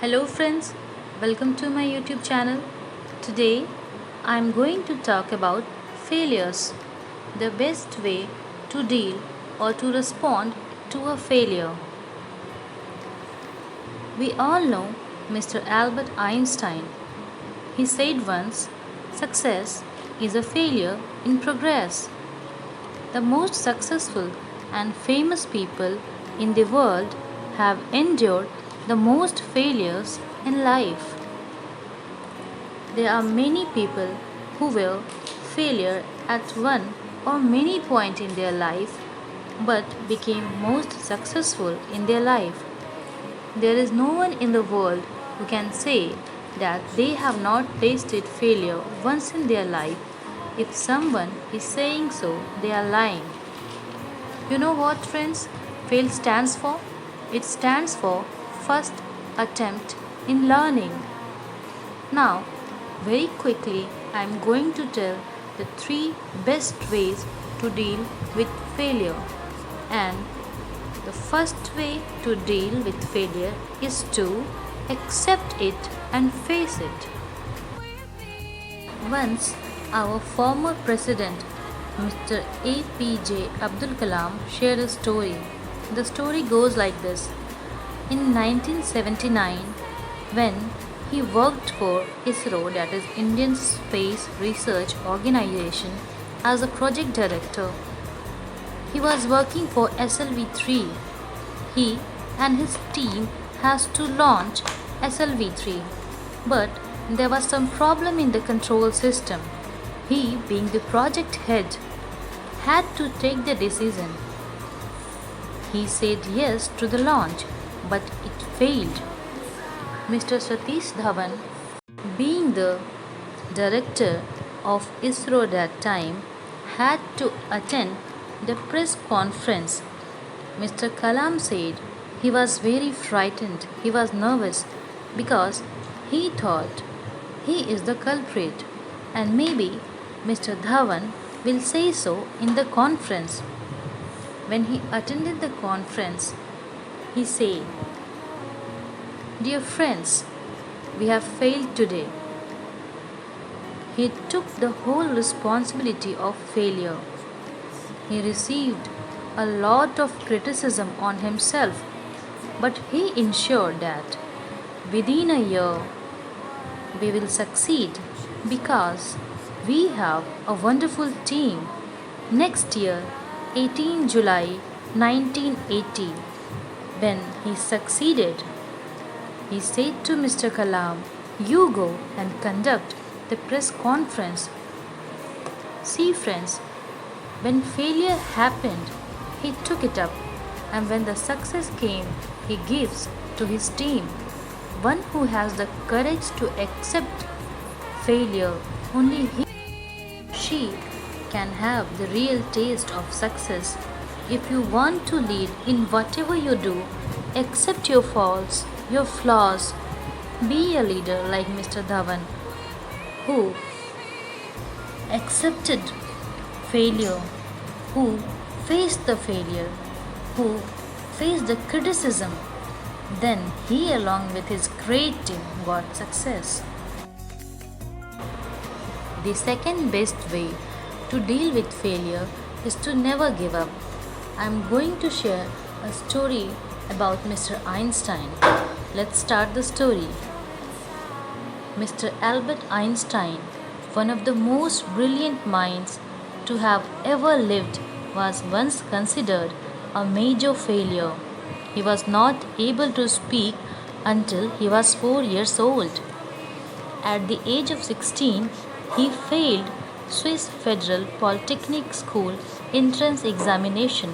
Hello friends, welcome to my YouTube channel. Today I am going to talk about failures, the best way to deal or to respond to a failure. We all know Mr. Albert Einstein. He said once, success is a failure in progress. The most successful and famous people in the world have endured the most failures in life. There are many people who were failure at one or many point in their life but became most successful in their life. There is no one in the world who can say that they have not tasted failure once in their life. If someone is saying so, they are lying. You know what, friends, fail stands for? It stands for first attempt in learning. Now, very quickly, I am going to tell the three best ways to deal with failure. And the first way to deal with failure is to accept it and face it. Once, our former president, Mr. APJ Abdul Kalam, shared a story. The story goes like this. In 1979, when he worked for ISRO, that is Indian Space Research Organization, as a project director. He was working for SLV-3. He and his team has to launch SLV-3, but there was some problem in the control system. He, being the project head, had to take the decision. He said yes to the launch, but it failed. Mr. Satish Dhawan, being the director of ISRO that time, had to attend the press conference. Mr. Kalam said he was very frightened, he was nervous because he thought he is the culprit and maybe Mr. Dhawan will say so in the conference. When he attended the conference, he said, "Dear friends, we have failed today." He took the whole responsibility of failure. He received a lot of criticism on himself, but he ensured that within a year we will succeed because we have a wonderful team. Next year, 18 July 1980, when he succeeded, he said to Mr. Kalam, "You go and conduct the press conference." See, friends, when failure happened, he took it up, and when the success came, he gives to his team. One who has the courage to accept failure, only she can have the real taste of success. If you want to lead in whatever you do, accept your faults, your flaws. Be a leader like Mr. Dhawan, who accepted failure, who faced the failure, who faced the criticism. Then he, along with his great team, got success. The second best way to deal with failure is to never give up. I am going to share a story about Mr. Einstein. Let's start the story. Mr. Albert Einstein, one of the most brilliant minds to have ever lived, was once considered a major failure. He was not able to speak until he was 4 years old. At the age of 16, he failed Swiss Federal Polytechnic School entrance examination.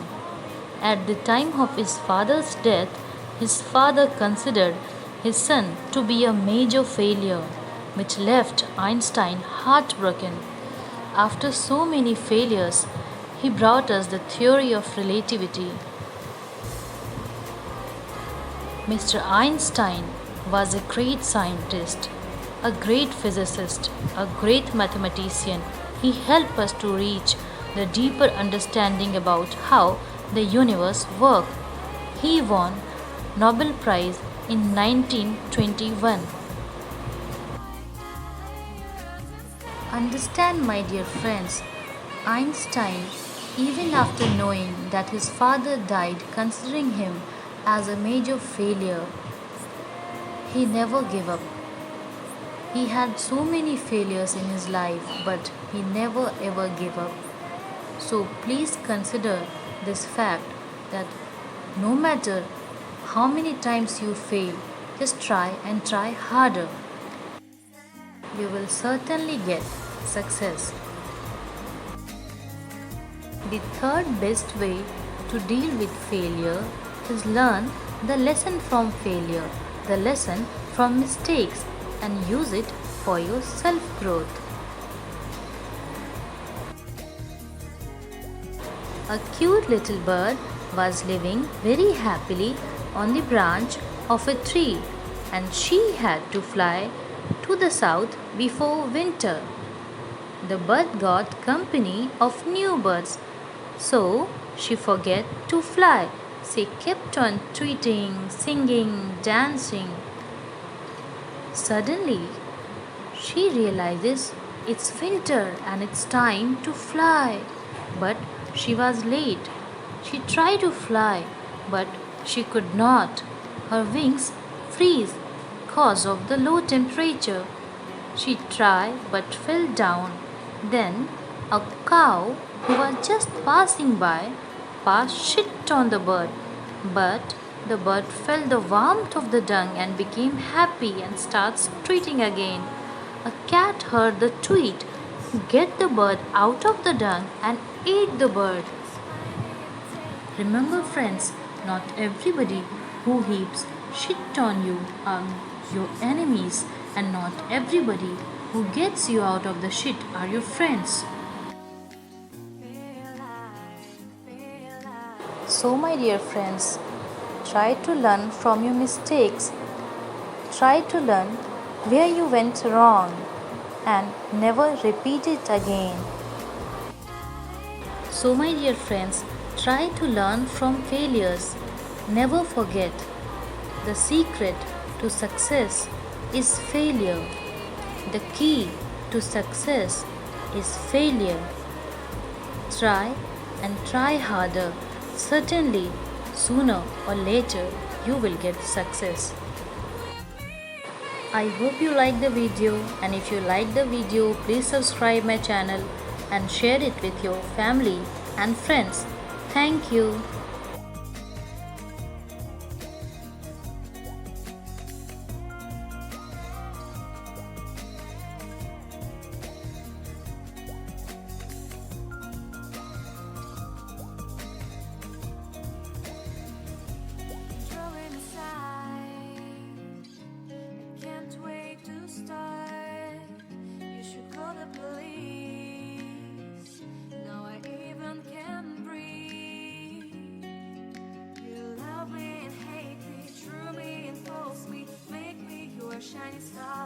At the time of his father's death, his father considered his son to be a major failure, which left Einstein heartbroken. After so many failures, he brought us the theory of relativity. Mr. Einstein was a great scientist, a great physicist, a great mathematician. He helped us to reach the deeper understanding about how the universe worked. He won Nobel Prize in 1921. Understand, my dear friends, Einstein, even after knowing that his father died considering him as a major failure, he never gave up. He had so many failures in his life, but he never ever gave up. So please consider this fact that no matter how many times you fail, just try and try harder. You will certainly get success. The third best way to deal with failure is learn the lesson from failure, the lesson from mistakes, and use it for your self growth. A cute little bird was living very happily on the branch of a tree, and she had to fly to the south before winter. The bird got company of new birds, so she forgot to fly. She kept on tweeting, singing, dancing. Suddenly, she realizes it's winter and it's time to fly. But she was late. She tried to fly, but she could not. Her wings freeze cause of the low temperature. She tried but fell down. Then a cow who was just passing by passed shit on the bird. But the bird felt the warmth of the dung and became happy and starts tweeting again. A cat heard the tweet, get the bird out of the dung and ate the bird. Remember, friends, not everybody who heaps shit on you are your enemies, and not everybody who gets you out of the shit are your friends. So, my dear friends, try to learn from your mistakes. Try to learn where you went wrong and never repeat it again. So, my dear friends, try to learn from failures. Never forget the secret to success is failure. The key to success is failure. Try and try harder. Certainly, sooner or later, you will get success. I hope you like the video, and if you like the video, please subscribe my channel and share it with your family and friends. Thank you. Drawing aside, I can't wait to start. You should call the police. Now I even can breathe. You love me and hate me, true me and false me, make me your shining star.